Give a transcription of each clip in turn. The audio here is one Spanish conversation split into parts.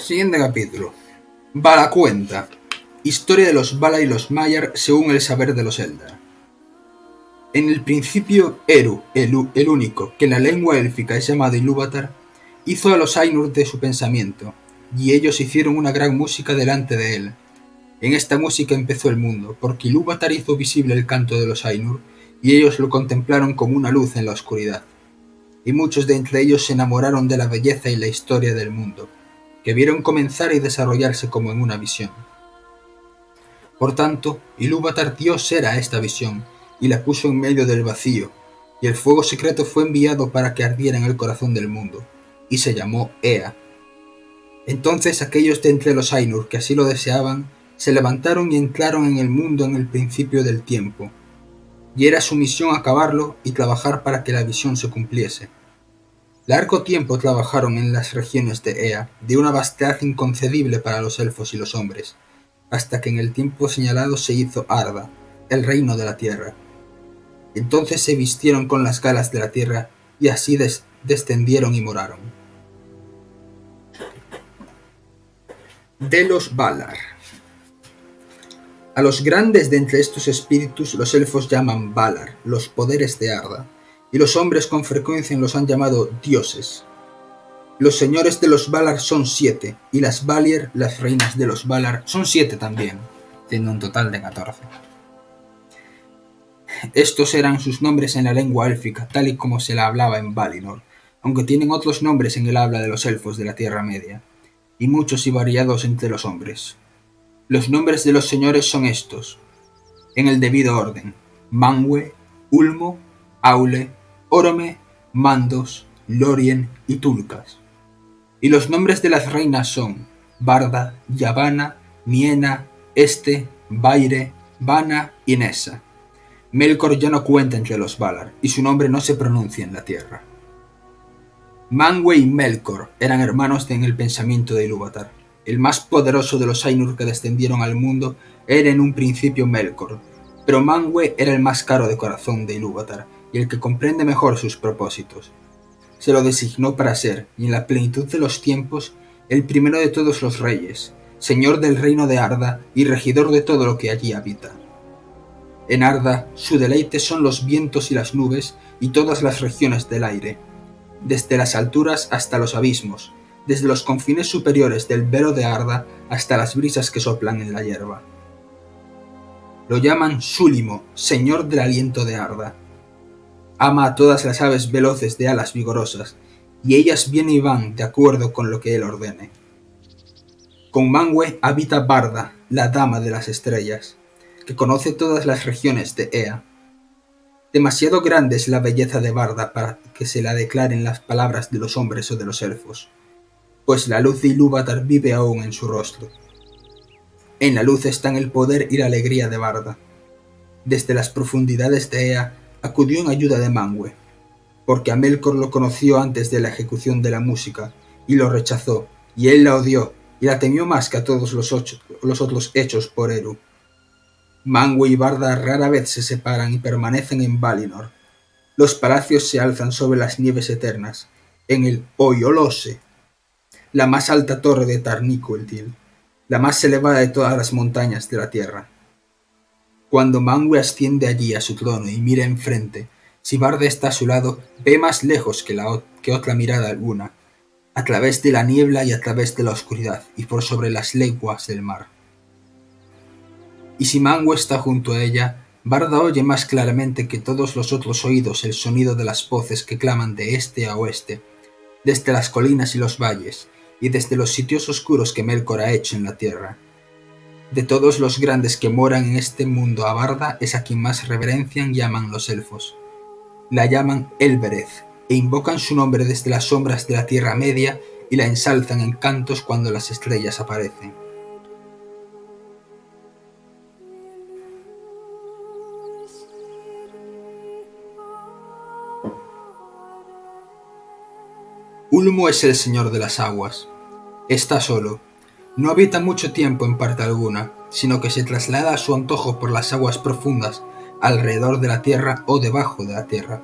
Siguiente capítulo. Vala cuenta. Historia de los Vala y los Maiar según el saber de los Eldar. En el principio, Eru, el único, que en la lengua élfica es llamado Ilúvatar, hizo a los Ainur de su pensamiento, y ellos hicieron una gran música delante de él. En esta música empezó el mundo, porque Ilúvatar hizo visible el canto de los Ainur, y ellos lo contemplaron como una luz en la oscuridad. Y muchos de entre ellos se enamoraron de la belleza y la historia del mundo, que vieron comenzar y desarrollarse como en una visión. Por tanto, Ilúvatar dio ser a esta visión, y la puso en medio del vacío, y el fuego secreto fue enviado para que ardiera en el corazón del mundo, y se llamó Ea. Entonces aquellos de entre los Ainur que así lo deseaban, se levantaron y entraron en el mundo en el principio del tiempo, y era su misión acabarlo y trabajar para que la visión se cumpliese. Largo tiempo trabajaron en las regiones de Ea, de una vastedad inconcebible para los elfos y los hombres, hasta que en el tiempo señalado se hizo Arda, el reino de la tierra. Entonces se vistieron con las galas de la tierra, y así descendieron y moraron. De los Valar. A los grandes de entre estos espíritus los elfos llaman Valar, los poderes de Arda, y los hombres con frecuencia los han llamado dioses. Los señores de los Valar son 7, y las Valier, las reinas de los Valar, son 7 también, teniendo un total de 14. Estos eran sus nombres en la lengua élfica, tal y como se la hablaba en Valinor, aunque tienen otros nombres en el habla de los elfos de la Tierra Media, y muchos y variados entre los hombres. Los nombres de los señores son estos, en el debido orden: Manwë, Ulmo, Aule, Orome, Mandos, Lórien y Tulkas. Y los nombres de las reinas son Barda, Yavanna, Niena, Este, Vaire, Vana y Nessa. Melkor ya no cuenta entre los Valar, y su nombre no se pronuncia en la tierra. Manwë y Melkor eran hermanos en el pensamiento de Ilúvatar. El más poderoso de los Ainur que descendieron al mundo era en un principio Melkor, pero Manwë era el más caro de corazón de Ilúvatar y el que comprende mejor sus propósitos. Se lo designó para ser, y en la plenitud de los tiempos, el primero de todos los reyes, señor del reino de Arda y regidor de todo lo que allí habita. En Arda, su deleite son los vientos y las nubes y todas las regiones del aire, desde las alturas hasta los abismos, desde los confines superiores del velo de Arda hasta las brisas que soplan en la hierba. Lo llaman Súlimo, señor del aliento de Arda. Ama a todas las aves veloces de alas vigorosas, y ellas vienen y van de acuerdo con lo que él ordene. Con Manwë habita Barda, la dama de las estrellas, que conoce todas las regiones de Ea. Demasiado grande es la belleza de Barda para que se la declaren las palabras de los hombres o de los elfos, pues la luz de Ilúvatar vive aún en su rostro. En la luz están el poder y la alegría de Barda. Desde las profundidades de Ea acudió en ayuda de Manwë, porque a Melkor lo conoció antes de la ejecución de la música, y lo rechazó, y él la odió, y la temió más que a todos los otros hechos por Eru. Manwë y Barda rara vez se separan y permanecen en Valinor. Los palacios se alzan sobre las nieves eternas, en el Oyolose, la más alta torre de Tarnicultil, la más elevada de todas las montañas de la tierra. Cuando Manwë asciende allí a su trono y mira enfrente, si Barda está a su lado, ve más lejos que otra mirada alguna, a través de la niebla y a través de la oscuridad, y por sobre las leguas del mar. Y si Manwë está junto a ella, Barda oye más claramente que todos los otros oídos el sonido de las voces que claman de este a oeste, desde las colinas y los valles, y desde los sitios oscuros que Melkor ha hecho en la tierra. De todos los grandes que moran en este mundo, a Barda es a quien más reverencian y aman los elfos. La llaman Elbereth, e invocan su nombre desde las sombras de la Tierra Media y la ensalzan en cantos cuando las estrellas aparecen. Ulmo es el señor de las aguas. Está solo. No habita mucho tiempo en parte alguna, sino que se traslada a su antojo por las aguas profundas, alrededor de la tierra o debajo de la tierra.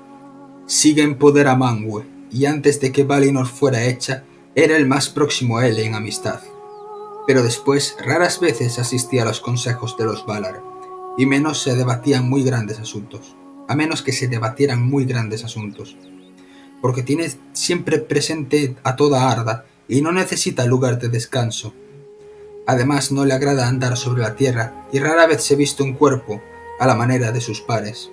Sigue en poder a Manwë, y antes de que Valinor fuera hecha, Era el más próximo a él en amistad, pero después raras veces asistía a los consejos de los Valar, y a menos que se debatieran muy grandes asuntos, porque tiene siempre presente a toda Arda y no necesita lugar de descanso. Además, no le agrada andar sobre la tierra y rara vez se viste un cuerpo a la manera de sus pares.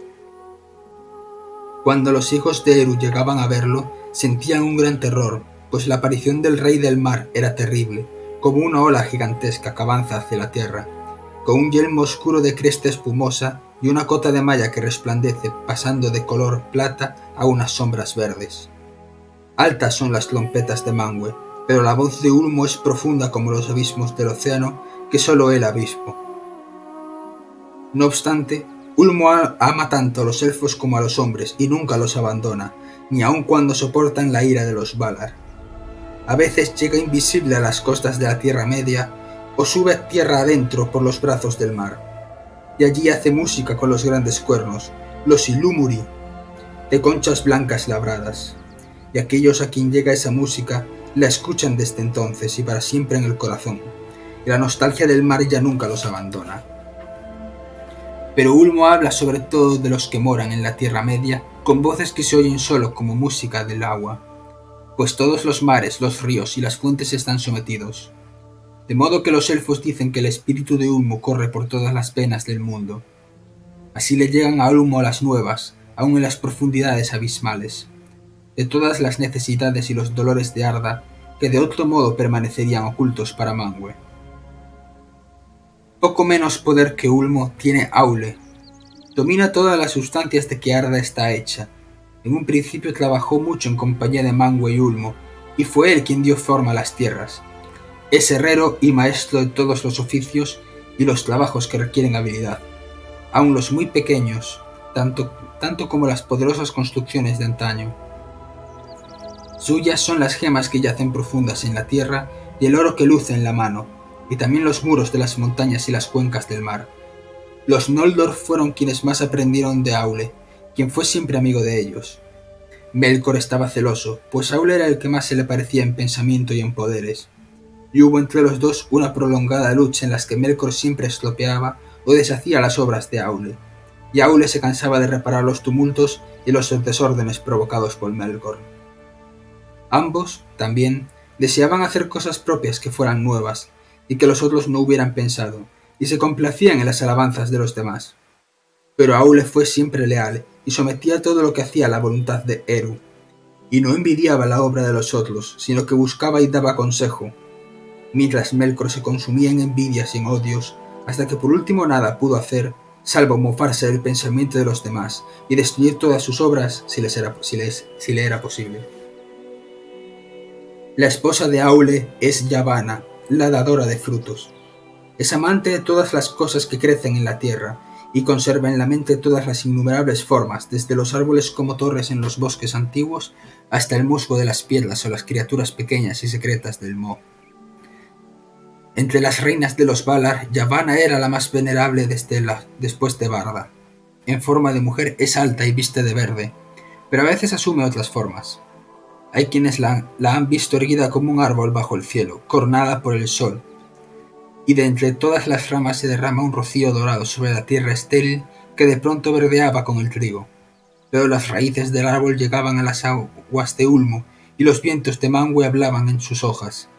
Cuando los hijos de Eru llegaban a verlo, sentían un gran terror, pues la aparición del Rey del Mar era terrible, como una ola gigantesca que avanza hacia la tierra, con un yelmo oscuro de cresta espumosa y una cota de malla que resplandece pasando de color plata a unas sombras verdes. Altas son las trompetas de Manwë, pero la voz de Ulmo es profunda como los abismos del océano que solo él avispo. No obstante, Ulmo ama tanto a los elfos como a los hombres y nunca los abandona, ni aun cuando soportan la ira de los Valar. A veces llega invisible a las costas de la Tierra Media o sube tierra adentro por los brazos del mar, y allí hace música con los grandes cuernos, los Ilúmuri, de conchas blancas labradas, y aquellos a quien llega esa música la escuchan desde entonces y para siempre en el corazón, y la nostalgia del mar ya nunca los abandona. Pero Ulmo habla sobre todo de los que moran en la Tierra Media, con voces que se oyen solo como música del agua, pues todos los mares, los ríos y las fuentes están sometidos. De modo que los elfos dicen que el espíritu de Ulmo corre por todas las venas del mundo. Así le llegan a Ulmo las nuevas, aun en las profundidades abismales, de todas las necesidades y los dolores de Arda, que de otro modo permanecerían ocultos para Manwë. Poco menos poder que Ulmo tiene Aule. Domina todas las sustancias de que Arda está hecha. En un principio trabajó mucho en compañía de Manwë y Ulmo, y fue él quien dio forma a las tierras. Es herrero y maestro de todos los oficios y los trabajos que requieren habilidad, aun los muy pequeños, tanto como las poderosas construcciones de antaño. Suyas son las gemas que yacen profundas en la tierra y el oro que luce en la mano, y también los muros de las montañas y las cuencas del mar. Los Noldor fueron quienes más aprendieron de Aule, quien fue siempre amigo de ellos. Melkor estaba celoso, pues Aule era el que más se le parecía en pensamiento y en poderes, y hubo entre los dos una prolongada lucha en la que Melkor siempre estropeaba o deshacía las obras de Aule, y Aule se cansaba de reparar los tumultos y los desórdenes provocados por Melkor. Ambos, también, deseaban hacer cosas propias que fueran nuevas y que los otros no hubieran pensado, y se complacían en las alabanzas de los demás. Pero Aule fue siempre leal y sometía todo lo que hacía a la voluntad de Eru, y no envidiaba la obra de los otros, sino que buscaba y daba consejo, mientras Melkor se consumía en envidias y en odios, hasta que por último nada pudo hacer, salvo mofarse del pensamiento de los demás y destruir todas sus obras si le era posible. La esposa de Aule es Yavanna, la dadora de frutos. Es amante de todas las cosas que crecen en la tierra, y conserva en la mente todas las innumerables formas, desde los árboles como torres en los bosques antiguos, hasta el musgo de las piedras o las criaturas pequeñas y secretas del Mo. Entre las reinas de los Valar, Yavanna era la más venerable después de Barda. En forma de mujer es alta y viste de verde, pero a veces asume otras formas. Hay quienes la han visto erguida como un árbol bajo el cielo, coronada por el sol, y de entre todas las ramas se derrama un rocío dorado sobre la tierra estéril que de pronto verdeaba con el trigo. Pero las raíces del árbol llegaban a las aguas de Ulmo, y los vientos de Manwë hablaban en sus hojas.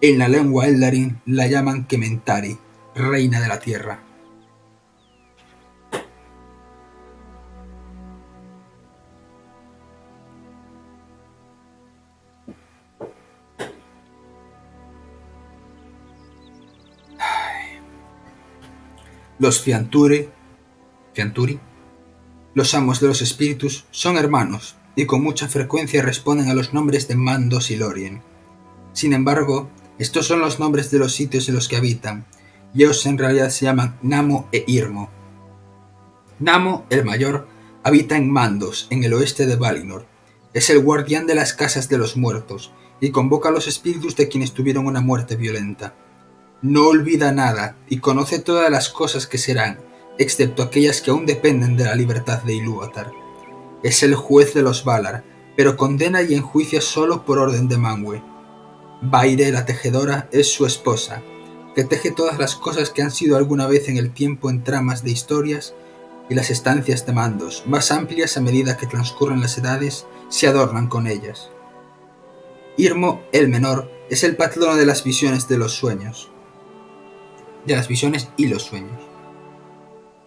En la lengua Eldarin la llaman Kementari, reina de la tierra. Los Fianturi, los amos de los espíritus, son hermanos y con mucha frecuencia responden a los nombres de Mandos y Lórien. Sin embargo, estos son los nombres de los sitios en los que habitan, y ellos en realidad se llaman Namo e Irmo. Namo, el mayor, habita en Mandos, en el oeste de Valinor. Es el guardián de las casas de los muertos, y convoca a los espíritus de quienes tuvieron una muerte violenta. No olvida nada, y conoce todas las cosas que serán, excepto aquellas que aún dependen de la libertad de Ilúvatar. Es el juez de los Valar, pero condena y enjuicia solo por orden de Manwë. Baire, la tejedora, es su esposa, que teje todas las cosas que han sido alguna vez en el tiempo en tramas de historias, y las estancias de mandos, más amplias a medida que transcurren las edades, se adornan con ellas. Irmo, el menor, es el patrono de las visiones de los sueños. De las visiones y los sueños.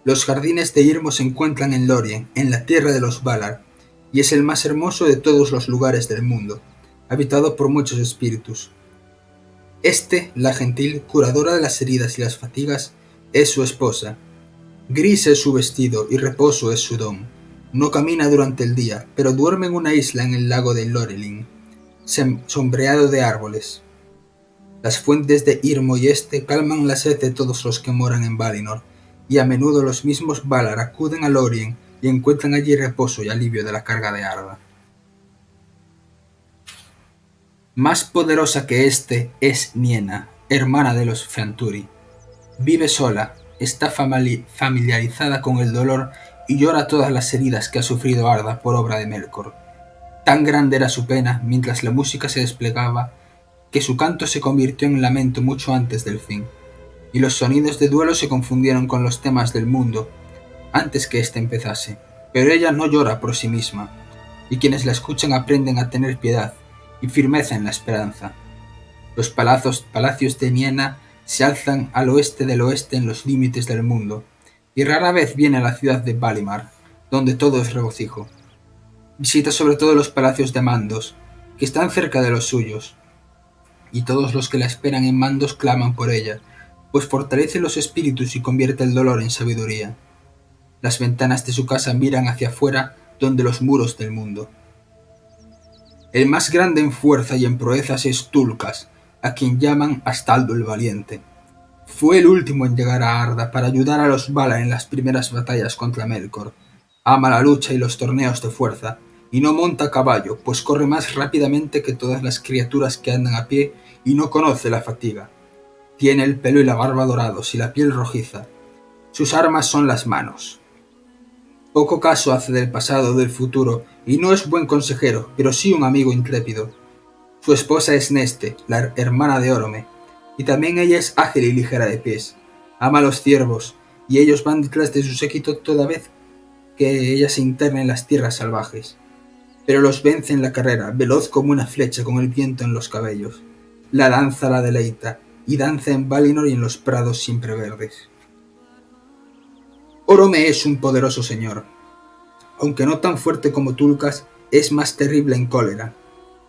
Los jardines de Irmo se encuentran en Lorien, en la tierra de los Valar, y es el más hermoso de todos los lugares del mundo, habitado por muchos espíritus. La gentil, curadora de las heridas y las fatigas, es su esposa. Gris es su vestido y reposo es su don. No camina durante el día, pero duerme en una isla en el lago de Lorelin, sombreado de árboles. Las fuentes de Irmo y calman la sed de todos los que moran en Valinor, y a menudo los mismos Valar acuden a Lorien y encuentran allí reposo y alivio de la carga de Arda. Más poderosa que es Niena, hermana de los Feanturi. Vive sola, está familiarizada con el dolor y llora todas las heridas que ha sufrido Arda por obra de Melkor. Tan grande era su pena mientras la música se desplegaba, que su canto se convirtió en lamento mucho antes del fin, y los sonidos de duelo se confundieron con los temas del mundo antes que éste empezase. Pero ella no llora por sí misma, y quienes la escuchan aprenden a tener piedad y firmeza en la esperanza. Los palacios de Niena se alzan al oeste del oeste en los límites del mundo, y rara vez viene a la ciudad de Valimar, donde todo es regocijo. Visita sobre todo los palacios de Mandos, que están cerca de los suyos, y todos los que la esperan en Mandos claman por ella, pues fortalece los espíritus y convierte el dolor en sabiduría. Las ventanas de su casa miran hacia afuera, donde los muros del mundo. El más grande en fuerza y en proezas es Tulkas, a quien llaman Astaldo el Valiente. Fue el último en llegar a Arda para ayudar a los Valar en las primeras batallas contra Melkor. Ama la lucha y los torneos de fuerza, y no monta a caballo, pues corre más rápidamente que todas las criaturas que andan a pie y no conoce la fatiga. Tiene el pelo y la barba dorados y la piel rojiza. Sus armas son las manos. Poco caso hace del pasado o del futuro, y no es buen consejero, pero sí un amigo intrépido. Su esposa es Neste, la hermana de Orome, y también ella es ágil y ligera de pies. Ama a los ciervos, y ellos van detrás de su séquito toda vez que ella se interna en las tierras salvajes. Pero los vence en la carrera, veloz como una flecha con el viento en los cabellos. La danza la deleita, y danza en Valinor y en los prados siempre verdes. Orome es un poderoso señor. Aunque no tan fuerte como Tulkas, es más terrible en cólera,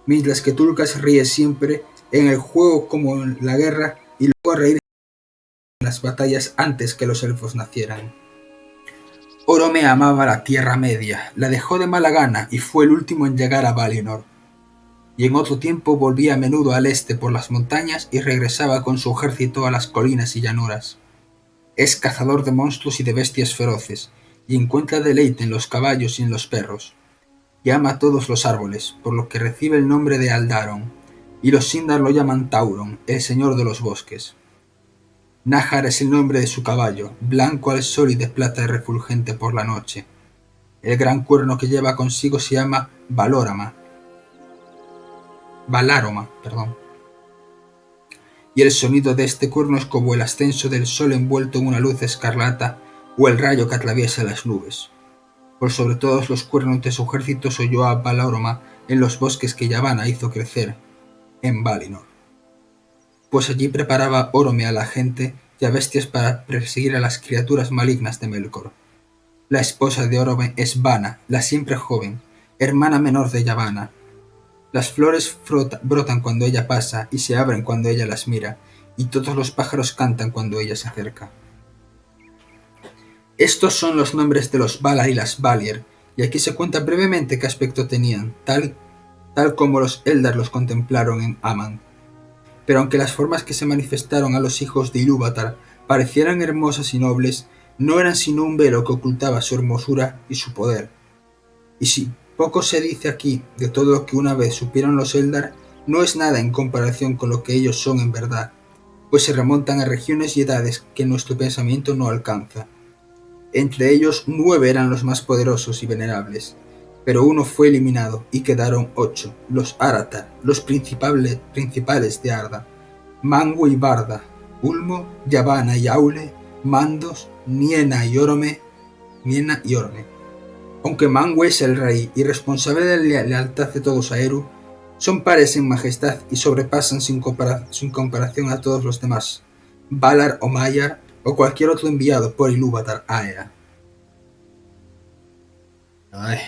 mientras que Tulkas ríe siempre en el juego como en la guerra y luego a reír en las batallas antes que los elfos nacieran. Orome amaba la Tierra Media, la dejó de mala gana y fue el último en llegar a Valinor. Y en otro tiempo volvía a menudo al este por las montañas y regresaba con su ejército a las colinas y llanuras. Es cazador de monstruos y de bestias feroces, y encuentra deleite en los caballos y en los perros. Y ama a todos los árboles, por lo que recibe el nombre de Aldaron, y los Sindar lo llaman Tauron, el señor de los bosques. Nahar es el nombre de su caballo, blanco al sol y de plata refulgente por la noche. El gran cuerno que lleva consigo se llama Valaroma, y el sonido de este cuerno es como el ascenso del sol envuelto en una luz escarlata o el rayo que atraviesa las nubes. Por sobre todos los cuernos de su ejército se oyó a Valaroma en los bosques que Yavanna hizo crecer, en Valinor. Pues allí preparaba Orome a la gente y a bestias para perseguir a las criaturas malignas de Melkor. La esposa de Orome es Vana, la siempre joven, hermana menor de Yavanna. Las flores brotan cuando ella pasa y se abren cuando ella las mira, y todos los pájaros cantan cuando ella se acerca. Estos son los nombres de los Valar y las Valier, y aquí se cuenta brevemente qué aspecto tenían, tal como los Eldar los contemplaron en Aman. Pero aunque las formas que se manifestaron a los hijos de Ilúvatar parecieran hermosas y nobles, no eran sino un velo que ocultaba su hermosura y su poder. Y si poco se dice aquí de todo lo que una vez supieron los Eldar, no es nada en comparación con lo que ellos son en verdad, pues se remontan a regiones y edades que nuestro pensamiento no alcanza. Entre ellos 9 eran los más poderosos y venerables, pero uno fue eliminado y quedaron 8, los Aratar, los principales de Arda, Manwë y Barda, Ulmo, Yavanna y Aule, Mandos, Niena y Orome. Aunque Manwë es el rey y responsable de la lealtad de todos a Eru, son pares en majestad y sobrepasan sin comparación a todos los demás, Valar o Maiar o cualquier otro enviado por Ilúvatar a Ea. Ay.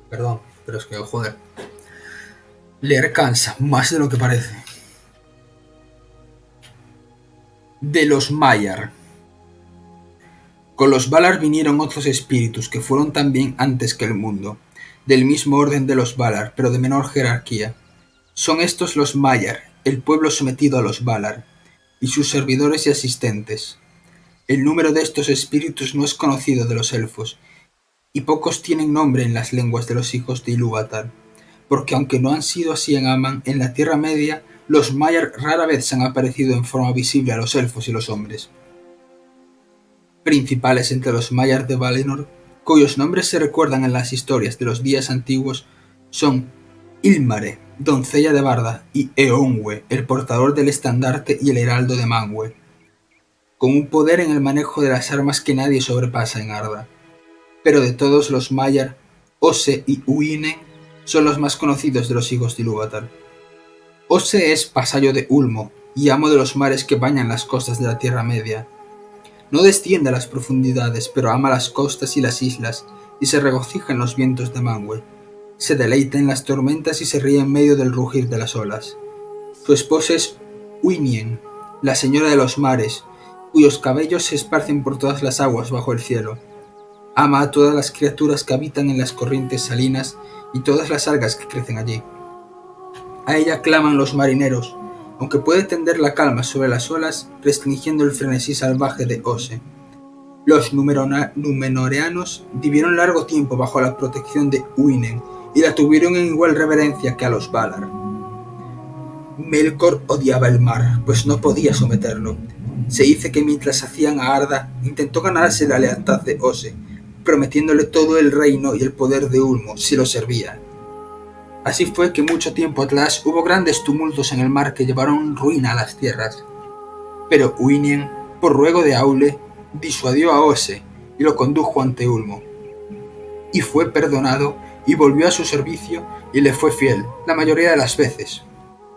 Perdón, pero es que, joder, leer cansa más de lo que parece. De los Maiar. Con los Valar vinieron otros espíritus que fueron también antes que el mundo, del mismo orden de los Valar, pero de menor jerarquía. Son estos los Maiar, el pueblo sometido a los Valar, y sus servidores y asistentes. El número de estos espíritus no es conocido de los elfos, y pocos tienen nombre en las lenguas de los hijos de Ilúvatar, porque aunque no han sido así en Aman, en la Tierra Media, los Maiar rara vez se han aparecido en forma visible a los elfos y los hombres. Principales entre los Maiar de Valinor, cuyos nombres se recuerdan en las historias de los días antiguos, son Ilmare, doncella de Barda, y Eonwë, el portador del estandarte y el heraldo de Manwë, con un poder en el manejo de las armas que nadie sobrepasa en Arda. Pero de todos los Maiar, Ose y Uinen son los más conocidos de los hijos de Ilúvatar. Ose es vasallo de Ulmo y amo de los mares que bañan las costas de la Tierra Media. No desciende a las profundidades, pero ama las costas y las islas, y se regocija en los vientos de Manwë. Se deleita en las tormentas y se ríe en medio del rugir de las olas. Su esposa es Uinien, la señora de los mares, cuyos cabellos se esparcen por todas las aguas bajo el cielo. Ama a todas las criaturas que habitan en las corrientes salinas y todas las algas que crecen allí. A ella claman los marineros, aunque puede tender la calma sobre las olas, restringiendo el frenesí salvaje de Ose. Los Númenoreanos vivieron largo tiempo bajo la protección de Uinen y la tuvieron en igual reverencia que a los Valar. Melkor odiaba el mar, pues no podía someterlo. Se dice que mientras hacían a Arda, intentó ganarse la lealtad de Ose, prometiéndole todo el reino y el poder de Ulmo si lo servía. Así fue que mucho tiempo atrás hubo grandes tumultos en el mar que llevaron ruina a las tierras. Pero Uinen, por ruego de Aule, disuadió a Ose y lo condujo ante Ulmo. Y fue perdonado y volvió a su servicio y le fue fiel, la mayoría de las veces,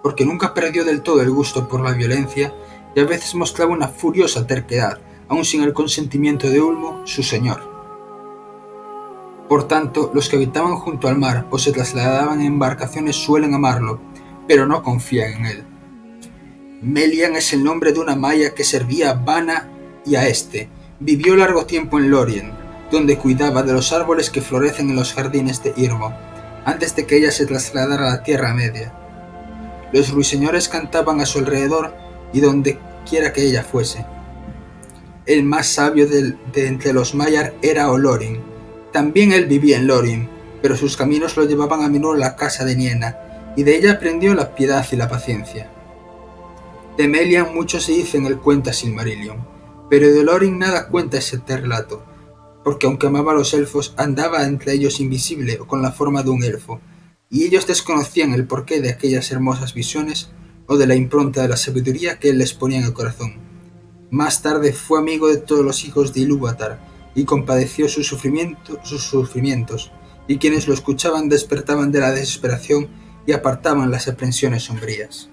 porque nunca perdió del todo el gusto por la violencia y a veces mostraba una furiosa terquedad, aun sin el consentimiento de Ulmo, su señor. Por tanto, los que habitaban junto al mar o se trasladaban en embarcaciones suelen amarlo, pero no confían en él. Melian es el nombre de una maya que servía a Vana y a este. Vivió largo tiempo en Lórien, donde cuidaba de los árboles que florecen en los jardines de Irmo, antes de que ella se trasladara a la Tierra Media. Los ruiseñores cantaban a su alrededor y donde quiera que ella fuese. El más sabio de entre los Maiar era Olorin. También él vivía en Lórien, pero sus caminos lo llevaban a menudo a la casa de Niena, y de ella aprendió la piedad y la paciencia. De Melian mucho se dice en el cuenta Silmarillion, pero de Olorin nada cuenta ese relato, porque aunque amaba a los elfos, andaba entre ellos invisible o con la forma de un elfo, y ellos desconocían el porqué de aquellas hermosas visiones o de la impronta de la sabiduría que él les ponía en el corazón. Más tarde fue amigo de todos los hijos de Ilúvatar, y compadeció sus sufrimientos, y quienes lo escuchaban despertaban de la desesperación y apartaban las aprensiones sombrías.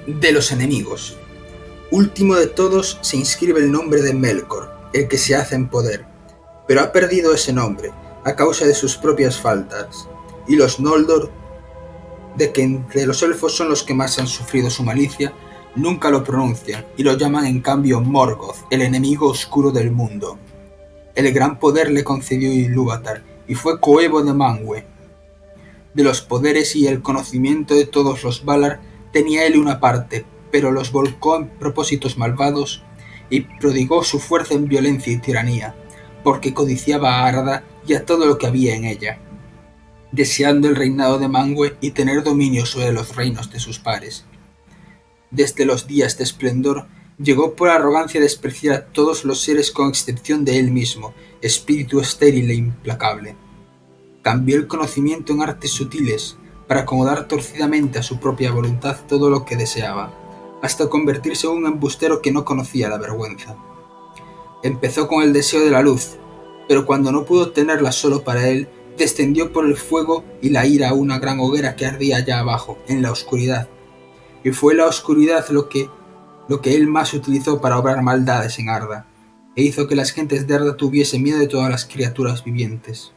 De los enemigos. Último de todos se inscribe el nombre de Melkor, el que se hace en poder, pero ha perdido ese nombre a causa de sus propias faltas, y los Noldor, de que entre los elfos son los que más han sufrido su malicia, nunca lo pronuncian y lo llaman en cambio Morgoth, el enemigo oscuro del mundo. El gran poder le concedió Ilúvatar y fue coevo de Manwë. De los poderes y el conocimiento de todos los Valar tenía él una parte, pero los volcó en propósitos malvados y prodigó su fuerza en violencia y tiranía, porque codiciaba a Arda y a todo lo que había en ella, deseando el reinado de Manwë y tener dominio sobre los reinos de sus pares. Desde los días de esplendor, llegó por arrogancia a despreciar a todos los seres con excepción de él mismo, espíritu estéril e implacable. Cambió el conocimiento en artes sutiles para acomodar torcidamente a su propia voluntad todo lo que deseaba, hasta convertirse en un embustero que no conocía la vergüenza. Empezó con el deseo de la luz, pero cuando no pudo obtenerla solo para él, descendió por el fuego y la ira a una gran hoguera que ardía allá abajo, en la oscuridad, y fue la oscuridad lo que él más utilizó para obrar maldades en Arda, e hizo que las gentes de Arda tuviesen miedo de todas las criaturas vivientes.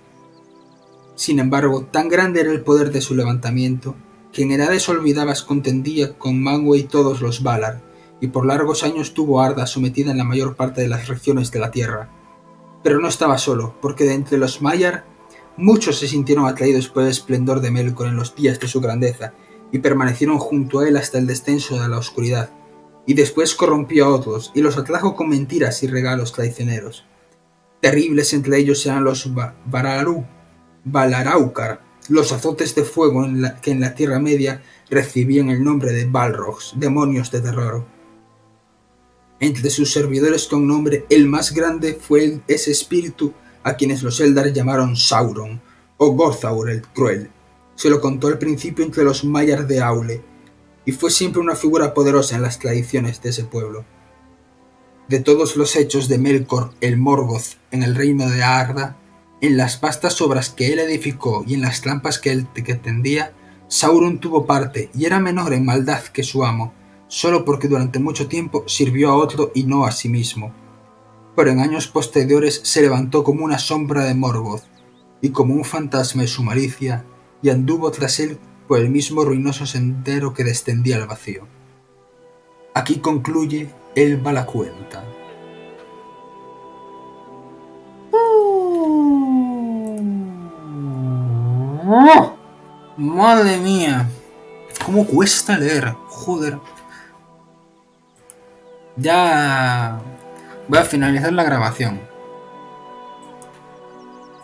Sin embargo, tan grande era el poder de su levantamiento, que en edades olvidadas contendía con Manwë y todos los Valar, y por largos años tuvo Arda sometida en la mayor parte de las regiones de la tierra. Pero no estaba solo, porque de entre los Maiar muchos se sintieron atraídos por el esplendor de Melkor en los días de su grandeza, y permanecieron junto a él hasta el descenso de la oscuridad, y después corrompió a otros, y los atrajo con mentiras y regalos traicioneros. Terribles entre ellos eran los Valaraucar, los azotes de fuego que en la Tierra Media recibían el nombre de Balrogs, demonios de terror. Entre sus servidores con nombre el más grande fue ese espíritu a quienes los Eldar llamaron Sauron, o Gothaur el Cruel. Se lo contó al principio entre los Maiar de Aule, y fue siempre una figura poderosa en las tradiciones de ese pueblo. De todos los hechos de Melkor el Morgoth en el reino de Arda, en las vastas obras que él edificó y en las trampas que tendía, Sauron tuvo parte y era menor en maldad que su amo, solo porque durante mucho tiempo sirvió a otro y no a sí mismo. Pero en años posteriores se levantó como una sombra de Morgoth, y como un fantasma de su malicia, y anduvo tras él por el mismo ruinoso sendero que descendía al vacío. Aquí concluye Elba la cuenta. Madre mía, cómo cuesta leer, joder. Ya voy a finalizar la grabación.